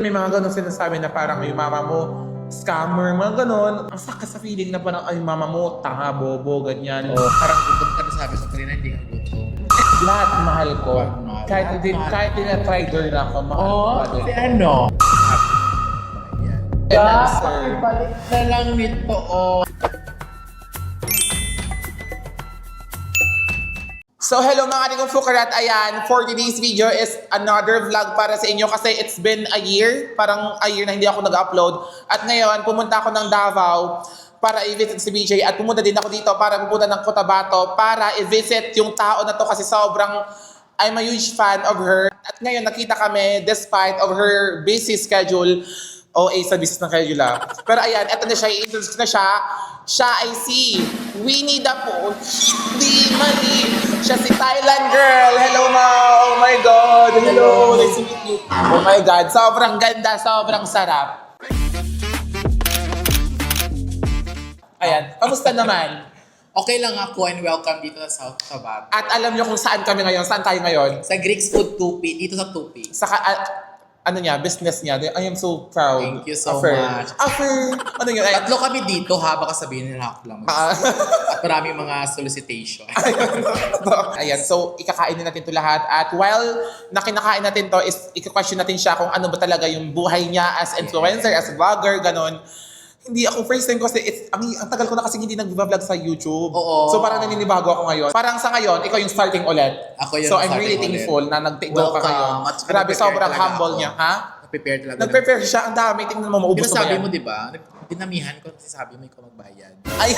May mga ganun sinasabi na parang yung mama mo, scammer, mga ganun. Ang sakit sa feeling na parang ay mama mo, tanga, bobo, ganyan. O parang gutom ka na sabi sa kanina, hindi ka gutom. Lahat mahal ko. Mahal. Kahit tina-trider na ako, mahal ko pa din. si ano? Ayan. Sir. Balik na lang nito, So hello mga ating fukarat, ayan, for today's video is another vlog para sa inyo kasi it's been a year, parang a year na hindi ako nag-upload. At ngayon, pumunta ako ng Davao para i-visit si BJ at pumunta din ako dito para pupunta ng Cotabato para i-visit yung tao na to kasi sobrang I'm a huge fan of her. At ngayon nakita kami despite of her busy schedule, OA sa business ng Kayula. Pero ayan, eto na siya, i-introduce na siya. Siya ay si Winnie the Pooh. Hindi mali. Siya si Thailand girl. Hello, ma. Oh my God. Hello. Nice to meet you. Oh my God. Sobrang ganda. Sobrang sarap. Ayan. Kamusta naman? Okay lang ako and welcome dito sa South Cotabato. At alam niyo kung saan kami ngayon? Saan tayo ngayon? Sa Greek's Food Tupi, dito sa Tupi. Sa ano niya, business niya. I am so proud. Thank you so of her. much. Of her. Ano yun? Tatlo kami dito ha, baka sabihin nila ako lang. At maraming mga solicitation. Ayan, so ikakainin natin to lahat at while nakinakain natin to is ika-question natin siya kung ano ba talaga yung buhay niya as influencer, as vlogger, ganon. Hindi ako first time kasi ang tagal ko na kasi hindi nag-vlog sa YouTube. Oo. So parang naninibago ako ngayon. Parang sa ngayon, ikaw yung starting ulit. Ako yung so I'm starting really thankful na nag-take go ka Welcome. ngayon. At saka Grabe, nag-prepare sobrang talaga humble ako. niya, ha? Prepare talaga. Nag-prepare siya, ang dami. Tingnan mo, maubos mo Sabi yan. mo, di ba? Dinamihan ko kasi sabi mo ikaw magbayad. Ay,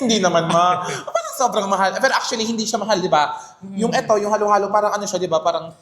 hindi naman parang sobrang mahal. Pero actually, hindi siya mahal, di ba? Yung eto, yung halo-halo, parang ano siya, di ba? Parang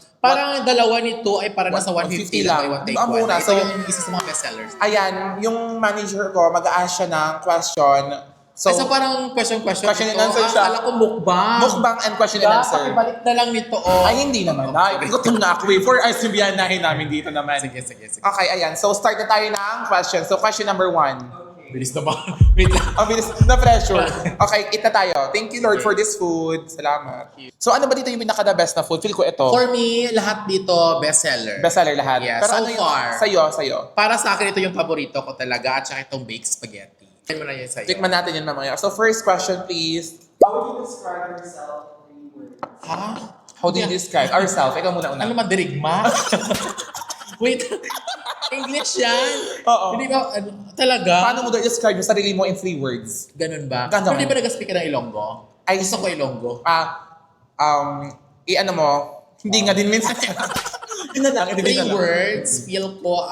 dalawa nito ay parang nasa 150 lang. lang. One take Ang one. mura. Ito So, yung isa sa mga bestsellers. ayan, yung manager ko, mag-a-ask siya ng question. So parang question question and ito. answer siya. Akala ko mukbang. Mukbang and question and answer. Balik na lang nito, Ay, hindi naman. Ay, gutom na ako. 4 hours yung biyanahin namin dito naman. Sige. Okay, ayan. So, start na tayo ng question. So, question number 1. Bilis na ba? Wait lang. Ang bilis na pressure. Okay, kita tayo. Thank you, Lord, for this food. Salamat. So, ano ba dito yung pinaka-the best na food? Feel ko ito. For me, lahat dito bestseller. Bestseller lahat. Yeah, Pero so ano yung far. Sa'yo. Para sa akin, ito yung paborito ko talaga at saka itong baked spaghetti. Tignan mo na yun sa'yo. Tikman natin yun mamaya. So, first question, please. How would you describe yourself in 3 words? Ha? How do you describe ourselves? Ikaw muna una. Ano madirigma? Wait. English yan. Oo. Hindi ba, talaga? Paano mo describe yung sarili mo in 3 words? Ganun ba? Ganun. Pero di ba nag-speak ka ng Ilonggo? Ay, Gusto ko Ilonggo. i-ano mo, hindi nga din minsan. Yun na lang, 3 words, feel ko,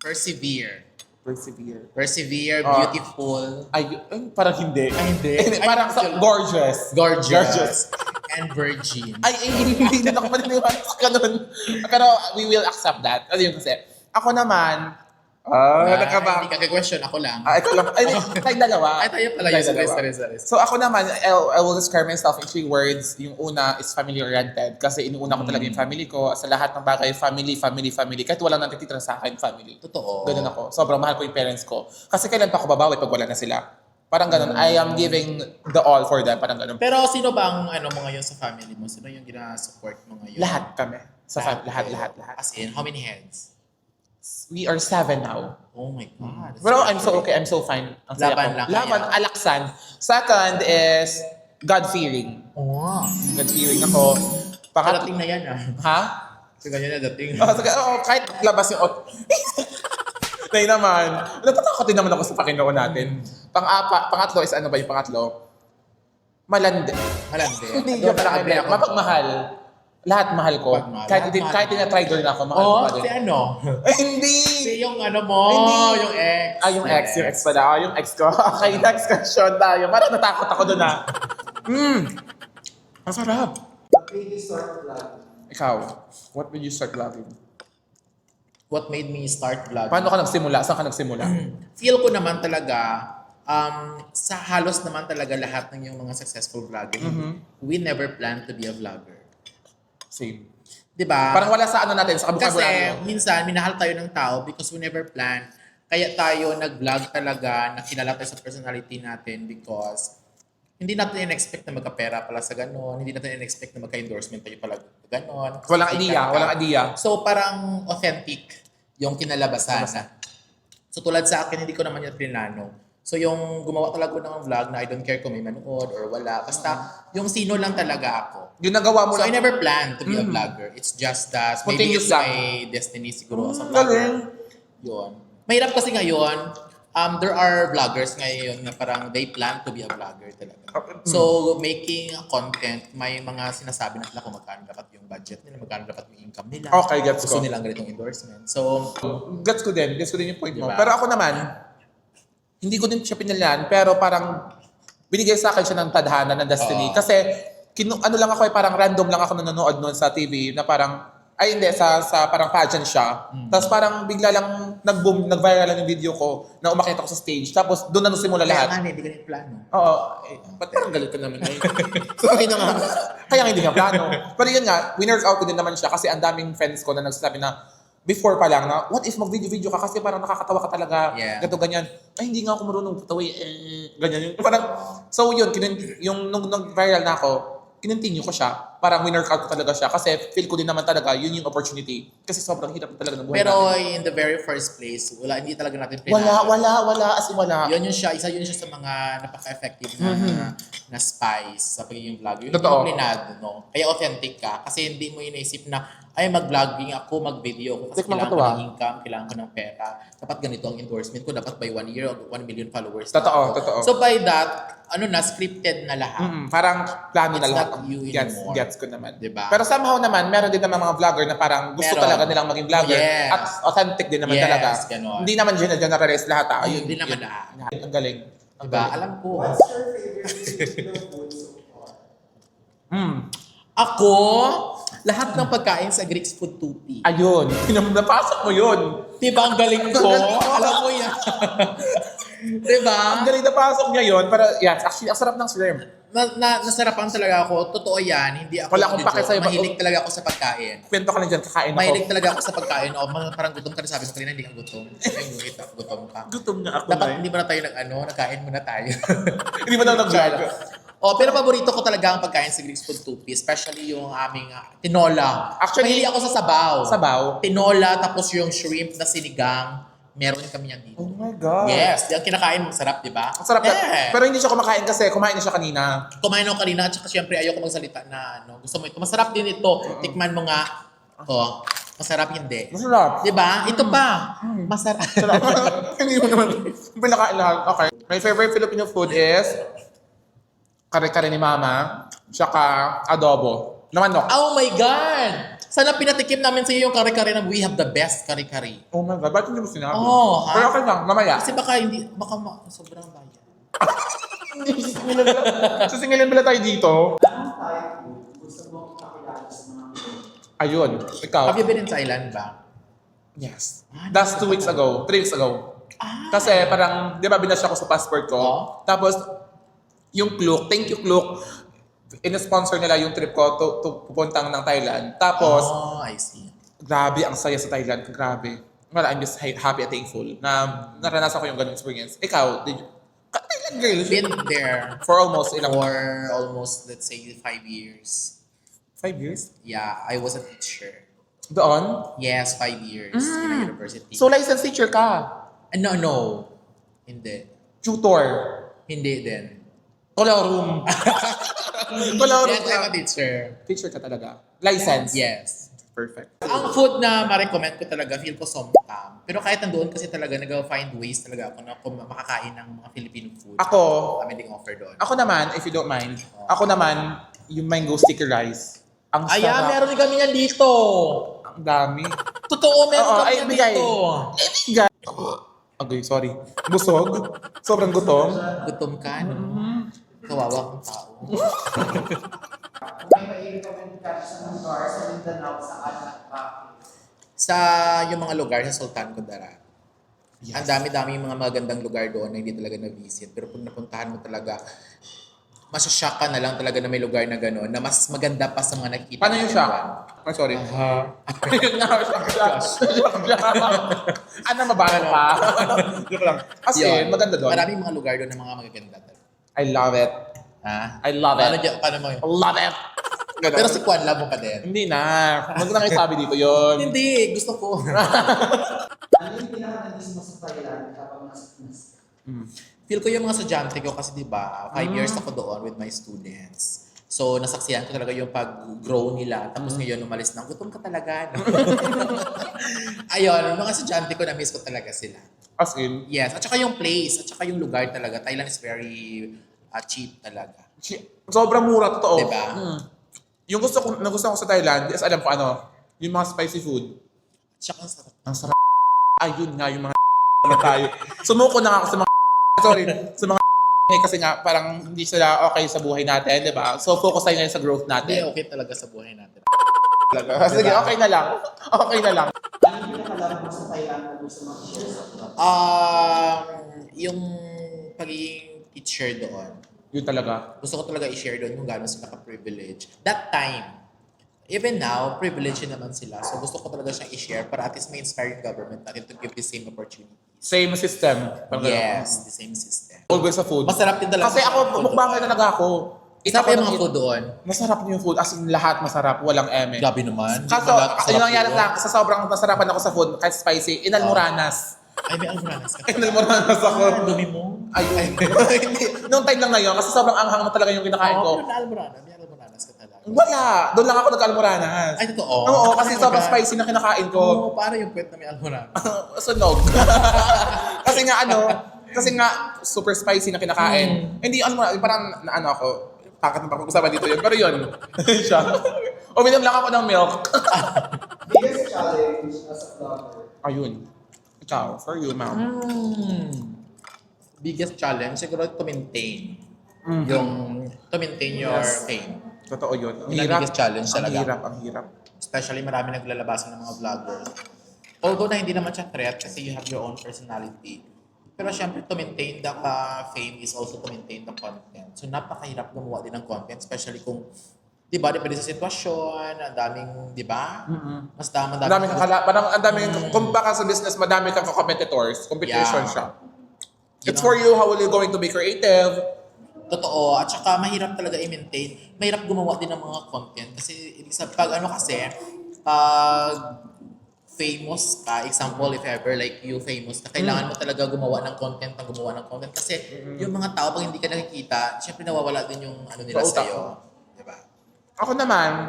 persevere. Persevere, beautiful. Ay, parang hindi. Ay, hindi. Parang gorgeous. Gorgeous. And virgin. Ay, hindi na ako maniniwala sa ganun. Pero we will accept that. Ano yun kasi? Ako naman, Hindi ka question, ako lang. ikaw lang. Ay, tayo dalawa. Ay, tayo pala yun. Tayo dalawa. Sorry. So ako naman, I will describe myself in 3 words. Yung una is family-oriented. Kasi inuuna ko talaga yung family ko. Sa lahat ng bagay, family. Kahit wala nang natitira sa akin, family. Totoo. Ganun ako. Sobrang mahal ko yung parents ko. Kasi kailan pa ako babawi pag wala na sila? Parang ganun. I am giving the all for them. Parang ganun. Pero sino ba ang mo ngayon sa family mo? Sino yung gina-support mo ngayon? Lahat kami. Lahat. As in, how many heads? We are 7 now. Oh my God. Pero I'm so okay. I'm so fine. Ang saya Laban ko. lang Laban. kaya. Alaksan. Second is God-fearing. Oh. God-fearing ako. Dating na yan Ha? So ganyan na dating. Kahit labas yung Nay naman. Natatakot din naman ako sa Panginoon natin. Pangatlo is ano ba yung pangatlo? Malandi. Malandi. Hindi ka pala kaya. Mapagmahal. Lahat mahal ko. Mapagmahal. Kahit tina-trider na ako, mahal ko pa din. Si ano? Ay, hindi! Si yung mo, Hindi. yung ex. Yung ex pala. Yung ex ko. Okay, next question tayo. Parang natakot ako doon Ang sarap. What made you start vlogging? Ikaw, what made you start vlogging? What made me start vlogging? Paano ka nagsimula? Saan ka nagsimula? Feel ko naman talaga, sa halos naman talaga lahat ng yung mga successful vlogger, we never planned to be a vlogger. Same. Diba? Parang wala sa ano natin, sa Kasi vocabulary. minsan, minahal tayo ng tao because we never planned. Kaya tayo nag-vlog talaga, nakilala tayo sa personality natin because hindi natin in-expect na magka-pera pala sa ganon. Hindi natin in-expect na magka-endorsement tayo pala ganon. Walang Kasi idea, ka. walang idea. So parang authentic yung kinalabasan. So tulad sa akin, hindi ko naman yung plinano. So yung gumawa talaga ng vlog na I don't care kung may manood or wala. Basta yung sino lang talaga ako. Yung nagawa mo So I lang. never planned to be a vlogger. It's just that maybe Spontaneous it's lang. my destiny siguro as a Galing. vlogger. Yun. Mahirap kasi ngayon, there are vloggers ngayon na parang they plan to be a vlogger talaga. So making content, may mga sinasabi na sila kung magkano dapat yung budget nila, magkano dapat yung income nila. Okay, gets Gusto ko. nilang ganitong endorsement. So, Gets ko din yung point mo. Diba? Pero ako naman, hindi ko din siya pinilan, pero parang binigay sa akin siya ng tadhana ng destiny. Oo. Kasi, ano lang ako, parang random lang ako nanonood noon sa TV na parang, ay hindi, sa parang pageant siya. Tapos parang bigla lang nag-boom, nag-viral lang yung video ko na umakit ako sa stage. Tapos doon na simula kaya lahat. nga, hindi ganito plano. Oo. Ba't parang galit ka naman eh? Sorry na nga. Kaya nga hindi nga plano. Pero yun nga, winner out ko din naman siya kasi ang daming friends ko na nagsasabi na before pa lang na, what if mag-video-video ka kasi parang nakakatawa ka talaga. Yeah. Ganto ganyan. Ay, hindi nga ako marunong patawa. Ganyan yun. Parang, so yun, yung nung nag-viral na ako, kinontinue ko siya. Parang winner out ko talaga siya. Kasi feel ko din naman talaga, yun yung opportunity. Kasi sobrang hirap talaga ng buhay Pero natin. in the very first place, hindi talaga natin plano. Wala. As in wala. Yun siya, isa yun siya sa mga napaka-effective na spice sa pagiging vlogger. Yung Totoo. hindi mo plinado, no? Kaya authentic ka. Kasi hindi mo iniisip na, ay mag-vlogging ako, mag-video ako. Kasi Tikman ko kailangan to, ko ah. ng income, kailangan ko ng pera. Dapat ganito ang endorsement ko. Dapat by 1 year, 1 million followers. na Totoo, ako. totoo. So by that, scripted na lahat. Parang plano na It's lahat. not you Gets, anymore. gets ko naman. Diba? Pero somehow naman, meron din naman mga vlogger na parang gusto Meron. talaga nilang maging vlogger. Yes. At authentic din naman Yes, talaga. ganon. Hindi naman generalize lahat. Hindi naman lahat. Ang galing. Ang Diba? galing. Alam ko. What's your favorite Filipino food so far? Ako, lahat ng pagkain sa Greek's Food 2P. Ayun. Napasok mo yun. Diba ang galing ko? Alam mo yan. Diba? Ang galing napasok niya yun. Pero yes, actually, ang sarap ng shrimp. Nasarapan talaga ako. Totoo yan. Hindi ako Wala akong pake sa'yo. mahilig talaga ako sa pagkain. Kwento ka lang dyan, kakain ako. Mahilig talaga ako sa pagkain. O, parang gutom ka na sabi mo kanina, hindi ka gutom. Ay, guhit ako, gutom ka. Gutom nga ako. Dapat hindi ba na tayo nagkain muna tayo. Hindi mo daw nag-vlog. Pero paborito ko talaga ang pagkain sa Greek's Food 2P, especially yung aming tinola. Actually, mahilig ako sa sabaw. Sabaw? Tinola, tapos yung shrimp na sinigang. Meron kami yan dito. Oh my God. Yes, yung kinakain mo, sarap, di ba? Ang sarap na. Yeah. Pero hindi siya kumakain kasi kumain na siya kanina. Kumain ako kanina, at saka syempre ayoko magsalita na gusto mo ito. Masarap din ito. Tikman mo nga. Oh, masarap hindi. Masarap. Di ba? Ito pa. Masarap. Hindi mo naman pinakain lahat. Okay. My favorite Filipino food is kare-kare ni Mama, tsaka adobo. Na manok. Oh my God! Sana pinatikim namin sa iyo yung kare-kare na we have the best kare-kare. Oh my God, ba't hindi mo sinabi? Oh, ha? Pero okay lang, mamaya. Kasi baka hindi, sobrang bayan. Sisingilin pala tayo dito. Anong Thai food gusto mong pakilala sa mga Pinoy? Ayun, ikaw. Have you been in Thailand ba? Yes. That's 2 weeks ago, 3 weeks ago. Kasi parang, di ba binasya ko sa passport ko? Oh. Tapos, yung Klook, thank you Klook, in-sponsor nila yung trip ko to pupuntang ng Thailand. Tapos, I see. grabe, ang saya sa Thailand. Grabe. Well, I'm just happy and thankful na naranasan ko yung ganung experience. Ikaw, did you? Thailand girl. Been there For almost ilang for almost, let's say, 5 years. 5 years? Yeah, I was a teacher. Doon? Yes, 5 years in a university. So, licensed teacher ka? No. Hindi. Tutor? Hindi din. Colorum? Colorum Yes, I'm a ka? teacher. Teacher ka talaga? License? Yes. Perfect. Ang food na ma-recommend ko talaga, feel ko somtam. Pero kahit nandoon kasi talaga, nag-find ways talaga ako na kung makakain ng mga Filipino food. Ako, Kami ding offer doon. Ako naman, if you don't mind, ako naman, yung mango sticky rice. Ang sarap. Ayan, meron din kami yan dito. Ang dami. Totoo, meron Oo, kami ay, yan bigay. dito. Okay, sorry. Busog. Sobrang gutom. Gutom ka, no? Kawawa kong tao. Kung may mai-recommend ka sa lugar sa Mindanao, saan at bakit? Sa yung mga lugar sa Sultan Kudarat. Yes. Ang dami-dami mga magandang lugar doon na hindi talaga na-visit. Pero pag napuntahan mo talaga, masashock ka na lang talaga na may lugar na gano'n, na mas maganda pa sa mga nakikita. Paano yung natin shock? doon. Ay, sorry. Yun nga, shock. Ano, mabala pa? Joke lang. As in, Yun. maganda doon. Maraming mga lugar doon na mga magaganda. I love it. Ha? I love Paano, it. paano mo yun? Love it! Ganun. Pero si Kwan, love mo pa din. Hindi na. Huwag na kayo sabi dito yun. Hindi, gusto ko. Ano yung pinaka-nagis mo sa Thailand kapag nasa Pinas? Feel ko yung mga estudyante ko kasi 'di ba, 5 years ako doon with my students. So nasaksihan ko talaga yung pag-grow nila. Tapos ngayon umalis na, gutom ka talaga. No? Ayun, mga estudyante ko na-miss ko talaga sila. As in, Yes, at saka yung place, at saka yung lugar talaga. Thailand is very cheap talaga. sobrang mura, totoo. Diba? Yung gusto ko sa Thailand is alam ko ano, yung mga spicy food. At saka ang sarap. Ang sarap. Ayun nga, yung mga na tayo. Sumuko na nga ako sa mga sorry, sa mga kasi nga parang hindi sila okay sa buhay natin, di ba? So focus tayo ngayon sa growth Hindi, natin. okay talaga sa buhay natin. Sige, okay na lang. Okay na lang. Ano yung pinaka-love mo sa Thailand na gusto mo i-share sa vlog? Yung pagiging teacher doon, Yun talaga. gusto ko talaga i-share doon kung gano'n sila ka-privilege. That time, even now, privilege naman sila. So gusto ko talaga siyang i-share para at least may inspire yung government natin to give the same opportunity. Same system. Parang ganun. Yes, the same system. Always sa food. Masarap din talaga. Kasi ako, mukbang talaga ako. Masarap Ako yung nang- mga food doon. Masarap yung food. As in, lahat masarap. Walang eme. Gabi naman. Kaso, yung nangyari lang, sa sobrang nasarapan ako sa food, kahit spicy, inalmoranas. Ay, may almoranas ka. Inalmoranas ako. Dumi mo. Ayun. Hindi. Noong time lang na yun, kasi sobrang anghang na talaga yung kinakain ko. May almoranas. May almoranas ka talaga. Wala. Doon lang ako nag-almoranas. Ay, totoo. Oo, kasi Oh my sobrang God. spicy na kinakain ko. Oo, paano yung kwet na may almoranas? Sunog. kasi nga super spicy na kinakain. Hindi, parang ano ako, takot na pag-usapan dito yun. Pero yun, siya. Uminom lang ako ng milk. Biggest challenge as a vlogger? Ayun. Ikaw, for you, ma'am. Biggest challenge, siguro to maintain. Mhm. Yung to maintain your Yes. fame. Totoo yun. Ang Yun ang hirap. biggest challenge talaga. Ang hirap. Especially marami naglalabasan ng mga vloggers. Although na hindi naman siya threat kasi you have your own personality. Pero syempre to maintain the fame is also to maintain the content. So napakahirap gumawa din ng content, especially kung, di ba, depende sa sitwasyon, ang daming, di ba? Mas Ang dami kang parang ang daming, kung baka sa business, madami kang competitors. Competition Yeah. siya. You It's know? for you, how will you going to be creative? Totoo. At saka mahirap talaga i-maintain. Mahirap gumawa din ng mga content. Kasi sa pag ano kasi, pag famous ka, example, if ever like you famous ka, kailangan mo talaga gumawa ng content. Kasi yung mga tao, pag hindi ka nakikita, syempre nawawala din yung ano nila Sa utak sa'yo. mo. Diba? Ako naman,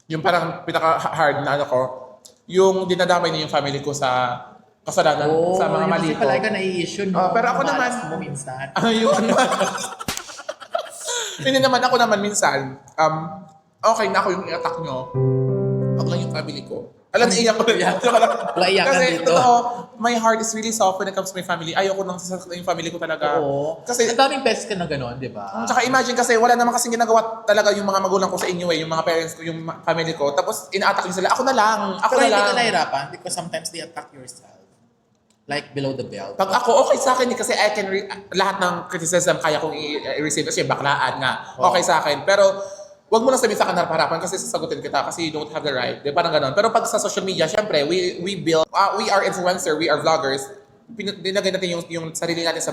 yung parang pinaka-hard na ano ko, yung dinadamay niya yung family ko sa kasalanan, sa mga mali kasi ko. pala ka nai-issue, no? Pero ako Malas naman- mo minsan. Ayun. Hindi naman ako naman minsan, okay na ako yung i-attack nyo. Wag lang yung family ko. Alam, iiyak ko rin. Wala iyakan Kasi dito. totoo, my heart is really soft when it comes to my family. Ayoko nang sasaktan yung family ko talaga. Oo. Kasi, ang daming beses ka na gano'n, di ba? tsaka imagine kasi, wala naman kasing ginagawa talaga yung mga magulang ko sa inyo yung mga parents ko, yung family ko. Tapos, ina-attack nyo sila. Ako na lang. Ako Pero na hindi lang. ka nahirapan because sometimes they attack yourself. Like below the belt. Pag ako, okay sa akin eh, kasi I can lahat ng criticism kaya kong i-receive kasi baklaan nga. Okay sa akin. Pero, wag mo lang sabihin sa akin harapan kasi sasagutin kita kasi you don't have the right. Di, parang ganun. Pero pag sa social media, syempre, we build, we are influencer, we are vloggers. Dinagay natin yung sarili natin sa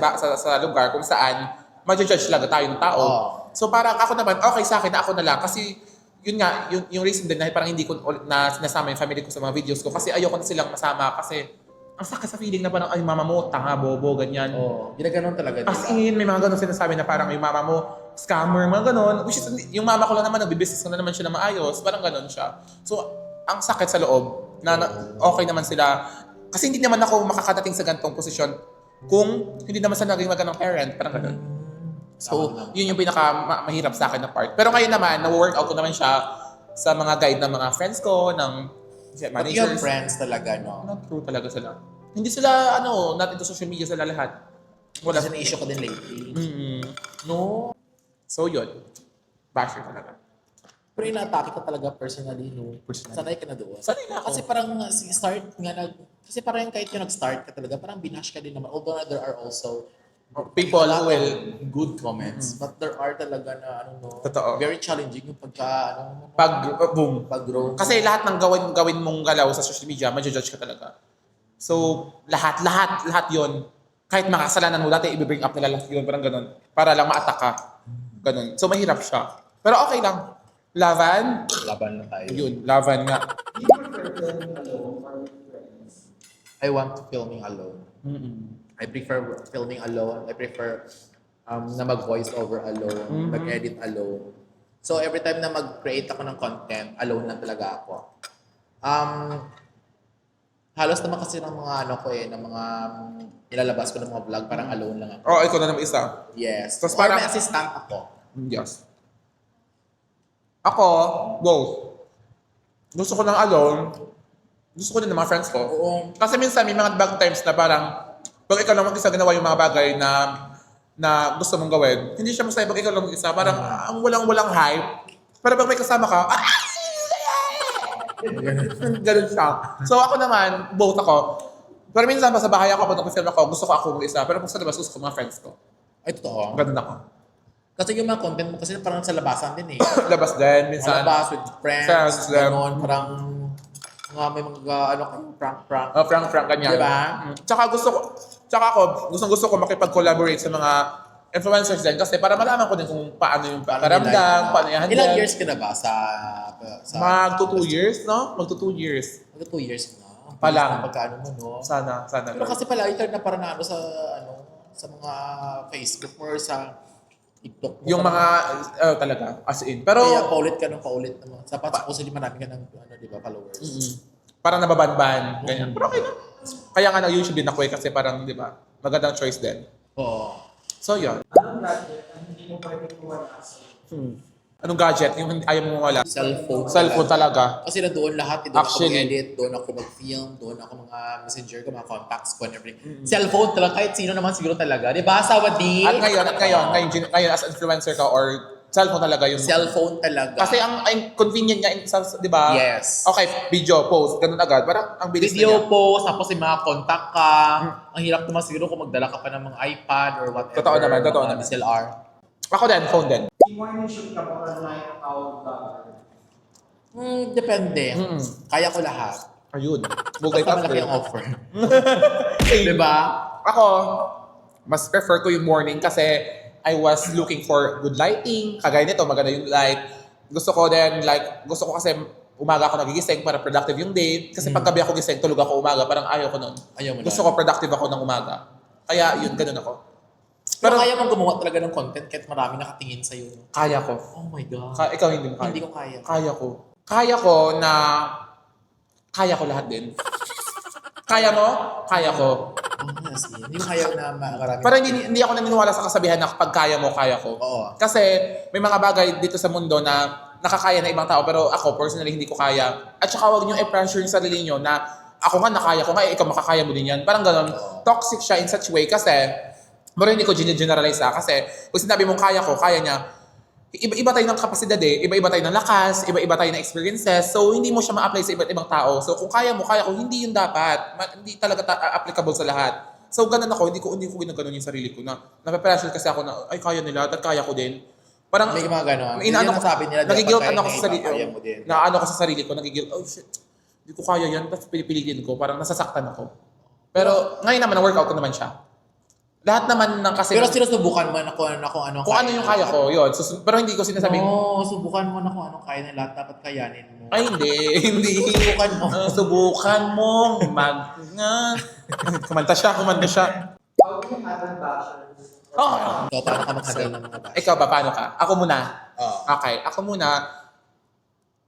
lugar kung saan ma-judge lang tayo ng tao. Oh. So parang ako naman, okay sa akin na ako na lang kasi yun nga, yung reason din na parang hindi ko na sinasama yung family ko sa mga videos ko kasi ayoko na silang masama kasi ang sakit sa feeling na parang, ay mama mo, tanga, bobo, ganyan. Oo. Ginaganon talaga, di As ba? in, may mga ganun sinasabi na parang yung mama mo, scammer, mga ganun. Which is, yung mama ko lang naman, nagbibusiness ko na naman siya na maayos. Parang ganun siya. So, ang sakit sa loob, na okay naman sila. Kasi hindi naman ako makakadating sa ganitong posisyon kung hindi naman sa naging magandang parent. Parang ganun. So, yun yung mahirap sa akin na part. Pero ngayon naman, na-workout ko naman siya sa mga guide ng mga friends ko, ng But your managers. friends talaga, no? Not true talaga sila. Hindi sila, not into social media sila lahat. Wala. Kasi na-issue ko din lately. No? So yun. Basher talaga. Pero inaatake ka talaga personally, no? Personally. Sanay ka na doon. Sanay na ako. Kasi parang start nga kasi parang kahit yung nag-start ka talaga, parang binash ka din naman. Although there are also People a who lot will of good comments. But there are talaga na, Totoo. very challenging yung boom. pag-grow. Kasi lahat ng gawin mong galaw sa social media, ma-judge ka talaga. So, lahat yon. Kahit mga kasalanan mo, dati i-bring up nila lahat yun, parang ganun. Para lang ma-attack ka. Ganun. So, mahirap siya. Pero okay lang. Laban? Laban lang tayo. Yun, laban nga. Do you prefer filming alone or with friends? I want filming alone. Mm-mm. I prefer filming alone. I prefer na mag-voice over alone, mag-edit alone. So every time na mag-create ako ng content, alone lang talaga ako. Halos naman kasi ng mga ng mga nilalabas ko ng mga vlog, parang alone lang ako. Oh, ikaw na naman isa. Yes. Tapos Or parang- may assistant ako. Yes. Ako, both. Gusto ko ng alone. Gusto ko din ng mga friends ko. Oo. Kasi minsan may mga bag times na parang pag ikaw lang mag-isa ginawa yung mga bagay na gusto mong gawin, hindi siya masaya pag ikaw lang mag-isa. Parang ang walang hype. Pero pag may kasama ka, ganun siya. So ako naman, both ako. Pero minsan pa sa bahay ako, pag nag-film ako, gusto ko ako mag-isa. Pero pag sa labas, gusto ko mga friends ko. Ay, totoo. Ganun ako. Kasi yung mga content mo kasi parang sa labasan din eh. Labas din, minsan. Malabas with friends, Friends, gano'n, parang may mga prank. Oh, Frank, ganyan. Diba? Tsaka ako, gusto ko makipag-collaborate sa mga influencers din kasi para malaman ko din kung paano yung pakiramdam, paano yung handle. Ilang years ka na ba sa Magto 2 years, no? Magto 2 years. Magto 2 years na. Pa lang. Pagkaano mo, no? Sana. Pero kasi pala, ito na parang sa mga Facebook or sa TikTok mo. Yung mga, talaga, as in. Pero, Kaya paulit ka ng paulit naman. Sapat sa kusili marami ka ng, di ba, followers. parang nababanban, ganyan. Pero okay na. Kaya nga nag-YouTube din ako kasi parang, di ba, magandang choice din. Oo. So, yun. Anong gadget ang hindi mo pwede kuwala sa Anong gadget? Yung ayaw mo mawala? Cellphone talaga. Kasi na doon lahat, doon ako Actually. mag-edit, doon ako mag-film, doon ako mga messenger ko, mga contacts ko, and everything. Cellphone talaga, kahit sino naman siguro talaga. Di ba, Sawadi? At ngayon as influencer ka or cellphone talaga yung... Cellphone talaga. Kasi ang convenient niya, di ba? Yes. Okay, video, post, ganun agad. Parang ang bilis na niya. Video post, tapos yung mga contact ka. Ang hirap naman siguro kung magdala ka pa ng mga iPad or whatever. Totoo naman. mga DSLR. Ako din, phone din. morning shoot ka mo or night owl vlogger? Depende. Kaya ko lahat. Ayun. Basta Multitask malaki din. ang offer. Diba? Ako, mas prefer ko yung morning kasi I was looking for good lighting. Kagaya nito, maganda yung light. Gusto ko kasi umaga ako nagigising para productive yung day. Kasi pag gabi ako gising, tulog ako umaga. Parang ayaw ko nun. Ayaw mo Gusto ko productive ako ng umaga. Kaya yun, ganun ako. Pero kaya mong gumawa talaga ng content kahit marami nakatingin sa'yo. No? Kaya ko. Oh my God. Ikaw hindi mo kaya. Hindi ko kaya. Kaya ko. Kaya ko lahat din. Kaya mo? Kaya ko. Honestly, hindi ko kaya na marami. Pero hindi ako naniniwala sa kasabihan na kapag kaya mo, kaya ko. Oo. Kasi may mga bagay dito sa mundo na nakakaya na ibang tao pero ako personally hindi ko kaya. At saka huwag niyo i-pressure yung sarili niyo na ako nga nakaya ko nga, ikaw makakaya mo din yan. Parang gano'n. Toxic siya in such way kasi pero hindi ko generalize kasi kung sinabi mong kaya ko, kaya niya, iba tayo ng kapasidad iba-iba tayo ng lakas, iba-iba tayo ng experiences, so hindi mo siya ma-apply sa iba't ibang tao. So kung kaya mo, hindi yun dapat. Hindi talaga applicable sa lahat. So ganun ako, hindi ko ginaganon yung sarili ko na nape-pressure kasi ako na, ay kaya nila, at kaya ko din. Parang, May mga gano'n. inaano ko, sabi nila, nagigilt dapat ako sa sarili ko. kaya mo din. Naano ko sa sarili ko, nagigilt, oh shit, hindi ko kaya yan, tapos pilipitin ko, parang nasasaktan ako. Pero ngayon naman, na-workout ko naman siya. Lahat naman ng kasi... Pero sinusubukan mo na kung ano kung ano yung kaya ko, yun. Pero hindi ko sinasabing... No, subukan mo na kung anong kaya na lahat dapat kayanin mo. Ay, hindi. Subukan mo. Subukan mo. Kumanta siya. How do you handle bashers? Oh. So, paano ka mag-handle ng mga bash? Ikaw ba, paano ka? Ako muna. Oo. Okay, ako muna.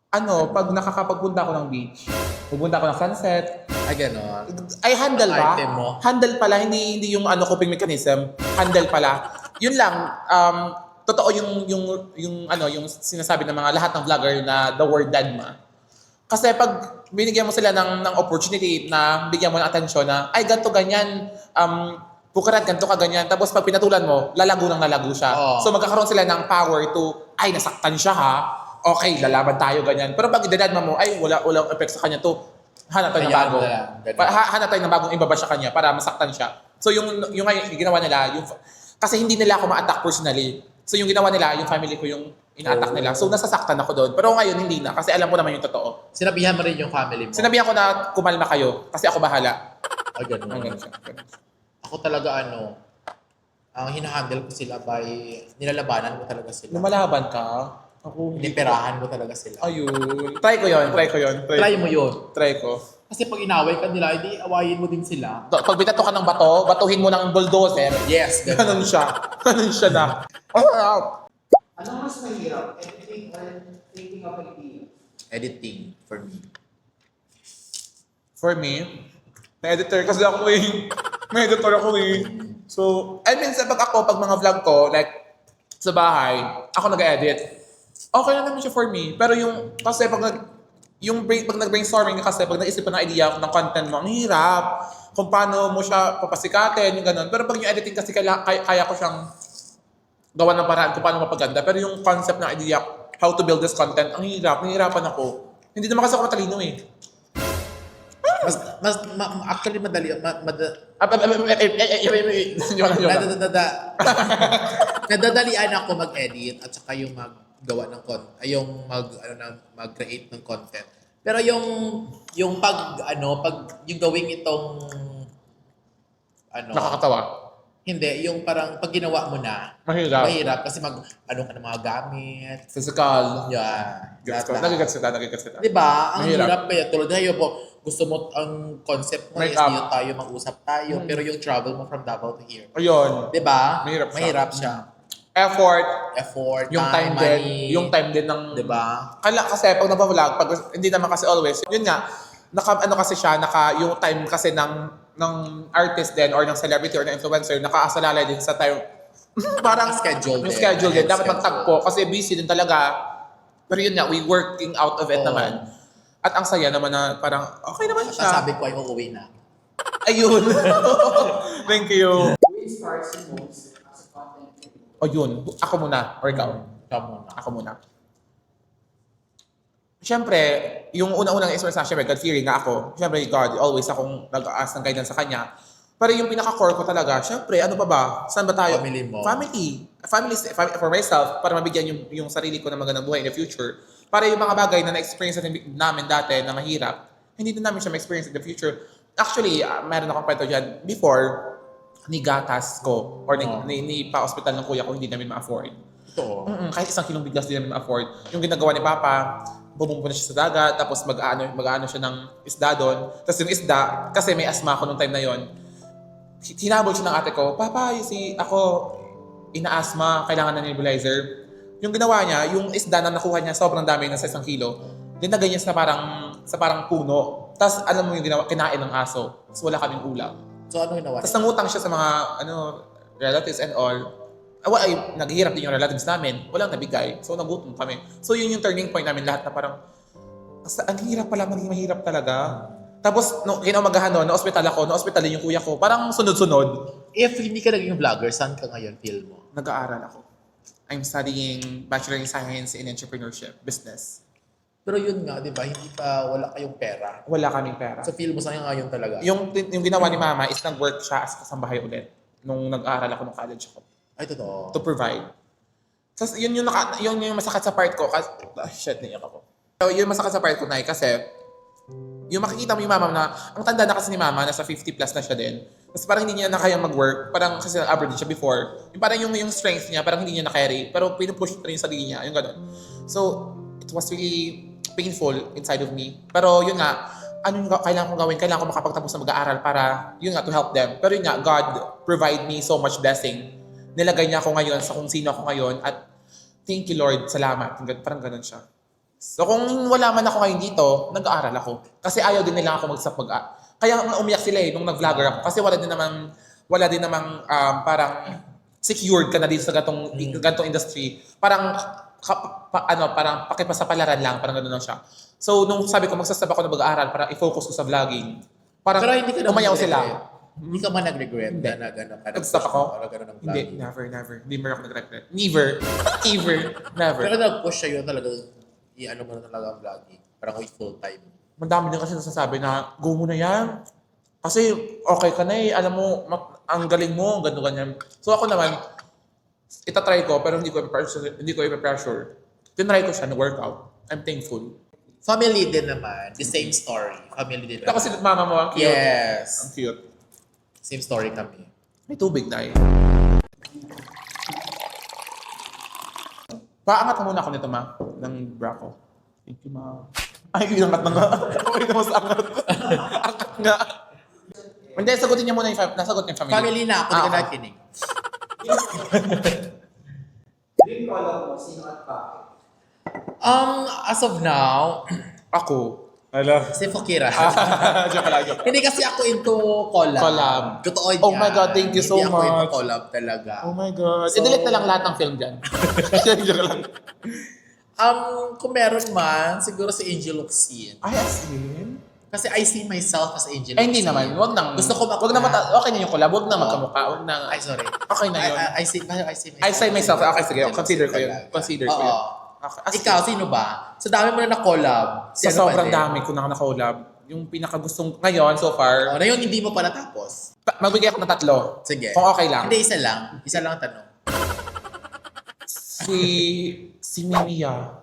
Pag nakakapagpunta ako ng beach, pupunta ako ng sunset, Ay, gano'n. ay handle ba? Item mo. Handle pala, hindi yung coping mechanism. Handle pala. Yun lang, totoo yung sinasabi ng mga lahat ng vlogger na the word dadma. Kasi pag binigyan mo sila ng opportunity na bigyan mo ng atensyon na, ay, ganito, ganyan, pukarat, ganito ka, ganyan. Tapos pag pinatulan mo, lalago siya. Oo. So magkakaroon sila ng power to, ay, nasaktan siya ha. Okay, lalaban tayo, ganyan. Pero pag idadadma mo, ay, walang effect sa kanya to, hanap tayo ng Hayaan bago. mo na lang, ganun. Hanap tayo ng bagong ibaba sa kanya para masaktan siya. So yung ginawa nila, kasi hindi nila ako ma-attack personally. So yung ginawa nila, yung family ko yung ina-attack nila. So nasasaktan ako doon. Pero ngayon hindi na kasi alam ko naman yung totoo. Sinabihan mo rin yung family mo. Sinabihan ko na kumalma kayo kasi ako bahala. Ay, gano'n. Hanggang siya. Ako talaga ang hinahandle ko sila by nilalabanan ko talaga sila. Lumalaban ka? Ako, Piniperahan ko talaga sila. Ayun. Try ko yun. Try mo yun. Try ko. Kasi pag inaway ka nila, hindi awayin mo din sila. Pag binato ka ng bato, batuhin mo ng bulldozer. Yes, Ganun siya. Ganun siya na. Ano mas mahirap? Editing or thinking of ideas? Editing for me. For me, may editor kasi ako eh. May editor ako eh. So, I mean, pag mga vlog ko, like, sa bahay, ako nag-edit. Okay lang naman siya for me. Pero kasi pag nag-brainstorming ka kasi, pag naisip ko ng idea ng content mo, ang hirap. Kung paano mo siya papasikatin, yung ganun. Pero pag yung editing kasi, kaya ko siyang gawa ng paraan kung paano mapaganda. Pero yung concept ng idea, how to build this content, ang hirap. Nahihirapan ako. Hindi naman kasi ako matalino eh. Actually madali nadadalian ako mag-edit at saka yung maggawa ng mag-create ng content. Pero yung pag yung gawing itong Nakakatawa. hindi, yung parang pag ginawa mo na, mahirap kasi ka ng mga gamit. Physical. Yeah. Nagigats kita. Diba? Ang Mahirap. hirap kaya. Tulad na yun po, gusto mo, ang concept mo is Make-up. yun tayo, mag-usap tayo, pero yung travel mo from Davao to here. Ayun. Diba? Mahirap siya. siya. Effort. Yung time din. money. Yung time din ng... Diba? Kasi pag napa-vlog, hindi naman kasi always, yun nga, kasi siya, yung time kasi ng artist din or ng celebrity or ng influencer, nakaasalalay din sa time. Parang Schedule yung din. schedule din. Dapat Schedule. magtagpo kasi busy din talaga. Pero yun nga, we working out of it Oo. naman. At ang saya naman na parang, okay naman siya. Sabi ko ay uuwi na. Ayun. Thank you. Who inspires you most as a content creator? Ayun. Ako muna. Or ikaw. Come on. Ako muna. Siyempre, yung una-unang experience na, siyempre, God-fearing nga ako. Siyempre, God, always akong nag-ask ng guidance sa Kanya. Pero yung pinaka-core ko talaga, siyempre, ano pa ba? Saan ba tayo? Family mo. Family for myself, para mabigyan yung sarili ko ng magandang buhay in the future. Para yung mga bagay na na-experience namin dati na mahirap, hindi din namin siya ma-experience in the future. Actually, meron akong kwento dyan. Before, ni gatas ko or ni pa-hospital ng kuya ko, hindi namin ma-afford. Ito. Kahit 1 kilong bigas din namin ma-afford. Yung ginagawa ni Papa, bumumpo na siya sa dagat, tapos mag-ano siya ng isda doon. Tapos yung isda, kasi may asma ako nung time na yon, hinabol siya ng ate ko, Papa, ako, ina-asma, kailangan ng nebulizer. Yung ginawa niya, yung isda na nakuha niya, sobrang dami, nasa 1 kilo, linagay niya sa parang puno. Tapos alam mo yung ginawa, kinain ng aso. Tapos wala kaming ulam. So ano ginawa? Tapos nangutang siya sa mga relatives and all. Naghihirap din yung relatives namin. Walang nabigay. So nagutom kami. So yun yung turning point namin lahat na parang, ang hirap pala, maging mahirap talaga. Tapos, kinaumagahan na-hospital ako, na-hospital din yung kuya ko. Parang sunod-sunod. If hindi ka naging vlogger, saan ka ngayon feel mo? Nag-aaral ako. I'm studying Bachelor in Science in Entrepreneurship, Business. Pero yun nga, di ba? Wala kayong pera. Wala kaming pera. So feel mo saan ngayon talaga? Yung ginawa ni Mama is nag-work siya as kasambahay ulit nung nag-aaral ako nung college ako. Ay, totoo. To provide. Tapos yun yung masakit sa part ko. Shit, naiyak ako. So, yun masakit sa part ko, Nay, kasi yung makikita mo yung mama na, ang tanda na kasi ni mama, nasa 50 plus na siya din. Tapos parang hindi niya na kaya mag-work. Parang kasi nag-abroad din siya before. Yung parang yung strength niya, parang hindi niya na-carry. Pero pinupush pa rin yung sarili niya. Yung gano'n. So, it was really painful inside of me. Pero yun nga, ano yung kailangan kong gawin? Kailangan ko makapagtapos na mag-aaral para, yun nga, to help them. Pero yun nga, God provide me so much blessing. Nilagay niya ako ngayon sa kung sino ako ngayon. At thank you, Lord. Salamat. Parang gano'n siya. So kung wala man ako ngayon dito, nag-aaral ako. Kasi ayaw din nila ako Kaya umiyak sila nung nag-vlogger ako. Kasi wala din namang parang secured ka na dito sa gantong industry. Parang parang pakipasapalaran lang, parang gano'n lang siya. So nung sabi ko magsasab ako na mag-aaral para i-focus ko sa vlogging, parang Pero hindi ka umayaw sila. Hindi ka man nag-regret na gano'n ka Nag-stop ako? gano'n ng Hindi, vlogging? never. Hindi mo ako nag-regret. Never. Pero nag-push siya yun talaga, i-ano mo na talaga ang vlogging. Parang full time. Madami din kasi nasasabi na, go mo na yan. Kasi okay ka na eh. Alam mo, ang galing mo, ganyan. So ako naman, itatry ko, pero hindi ko i-pressure. Tinry ko siya na workout. I'm thankful. Family din naman. The same story. Family din Ito kasi mama mo, ang cute. Yes. Ang cute. Same story kami. May tubig na eh. Paangat mo muna ako nito, ma. Ng bra ko. Thank you, ma. Ay, inangat na nga. Ay, na mas angat. Angat nga. Hindi, sagutin niya muna yung nasagot yung family. Family na ako, di ka okay. nakikinig. Dream collab mo, sino at bakit? As of now, Ako. Ala. si Fokira. Joke lang, joke. Hindi kasi ako into collab. Collab. Totoo yan. Oh my God, thank you so Hindi ako into much. collab talaga. Oh my God. So- I-delete na lang lahat ng film dyan. Joke lang. Kung meron man, siguro si Angel Locsin. Ay, as in? Kasi I see myself as Angel Ay, hindi Locsin. naman. Wag nang... Gusto ko Wag na okay na yung collab. Wag na magkamukha. Wag na... Ay, sorry. Okay na yun. I see myself. I say myself. Okay, sige. Consider ko yun. Talaga. Consider ko yun. Oo. Okay. As Ikaw, sino ba? Sa dami mo na na-collab. Sa ano sobrang pa din? dami ko na collab. Yung pinakagustong ngayon so far, Na yung hindi mo pa natapos. magbigay ako ng 3. Sige. Kung okay lang. Hindi, isa lang. Isa lang ang tanong. Si Mimiya.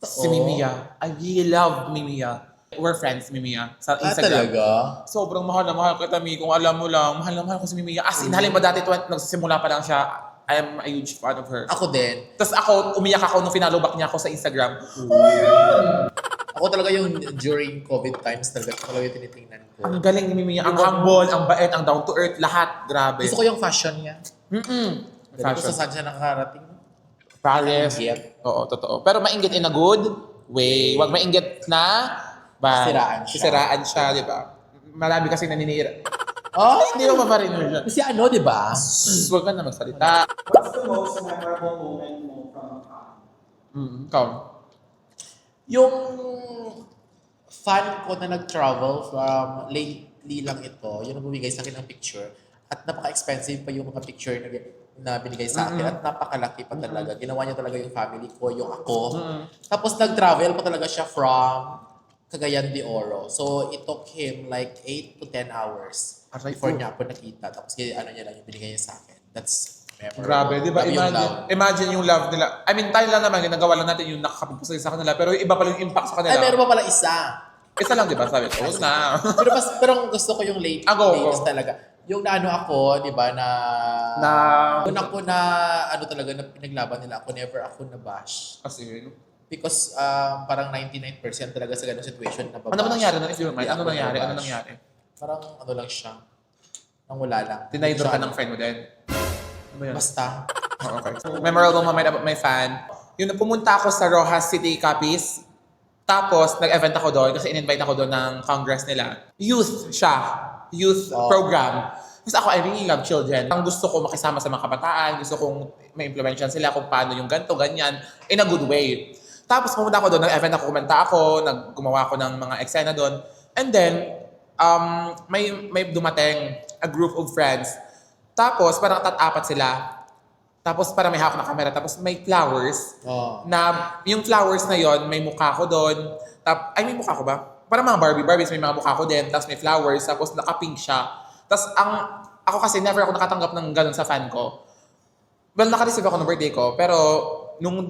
Si Oo. Mimiya. I really love Mimiya. We're friends, Mimiya. Sa Instagram. Talaga? Sobrang mahal na mahal kita, Mi. Kung alam mo lang, mahal na mahal ko si Mimiya. As in, halimbawa dati, nagsisimula pa lang siya, I am a huge fan of her. Ako din. Tapos ako, umiyak ako nung finalo back niya ako sa Instagram. Ako talaga yung during COVID times talaga yung tinitingnan ko. Ang galing ni Mimiya. Ang humble, ang bait, ang down to earth, lahat. Grabe. Gusto ko yung fashion niya. Dali ko sa Fashion. saan siya nakarating. Paris. Inggit. Oo, totoo. Pero mainggit in a good way. Huwag mainggit na bad. Siraan siya. Sisiraan siya, di ba? Marami kasi naninira. Oh? Hindi mo maparin siya. Kasi ano, di ba? Huwag ka na magsalita. What's the most memorable moment mo from a con? Ikaw. Yung fan ko na nag-travel from lately lang ito, yun ang bumigay sa akin ng picture. At napaka-expensive pa yung mga picture na binigay sa akin. At napakalaki pa talaga. Ginawa niya talaga yung family ko, yung ako. Tapos nag-travel pa talaga siya from Cagayan de Oro. So, it took him like 8 to 10 hours Aray before ko. niya ako nakita. Tapos ano niya lang yung binigay niya sa akin. That's memorable. Grabe, di ba? Grabe yung love. Imagine yung love nila. I mean, tayo lang naman, ginagawa lang natin yung nakakapagpusa sa kanila. Pero yung iba pala yung impact sa kanila. Ay, meron pa pala isa. Isa lang, di ba? Sabi ko, huwag na. Pero gusto ko yung latest talaga. Yung naano ako, di ba, una ko na, ano talaga, na pinaglaban nila ako, never ako na-bash. As in, Because parang 99% talaga sa ganung situation na babash. ano ba nangyari nun? If you remind, Hindi ano ako nangyari? Ano nababash. nangyari? Parang ano lang siya. Nang wala lang. Tinaydor ka Siya- ng friend mo din? Ano ba yun? Basta. Oh, okay. Memorable moment about my fan. Yung pumunta ako sa Rojas City Capiz, tapos nag-event ako doon kasi in-invite ako doon ng congress nila. Youth siya. Youth Oh. program. Kasi ako, I really love children. Ang gusto ko makisama sa mga kabataan, gusto kong may implementation sila kung paano yung ganito, ganyan, in a good way. Tapos pumunta ako doon, nag-event ako, kumanta ako, gumawa ako ng mga eksena doon. And then, may dumating a group of friends. Tapos, parang 4 sila. Tapos, parang may hawak na camera. Tapos, may flowers. Oh. Na, yung flowers na yon may mukha ko doon. Ay, may mukha ko ba? Parang mga Barbies, may mga mukha ko din. Tapos, may flowers. Tapos, naka-pink siya. Tapos, ako kasi, never ako nakatanggap ng ganun sa fan ko. Well, naka-receive ako ng birthday ko. Pero, nung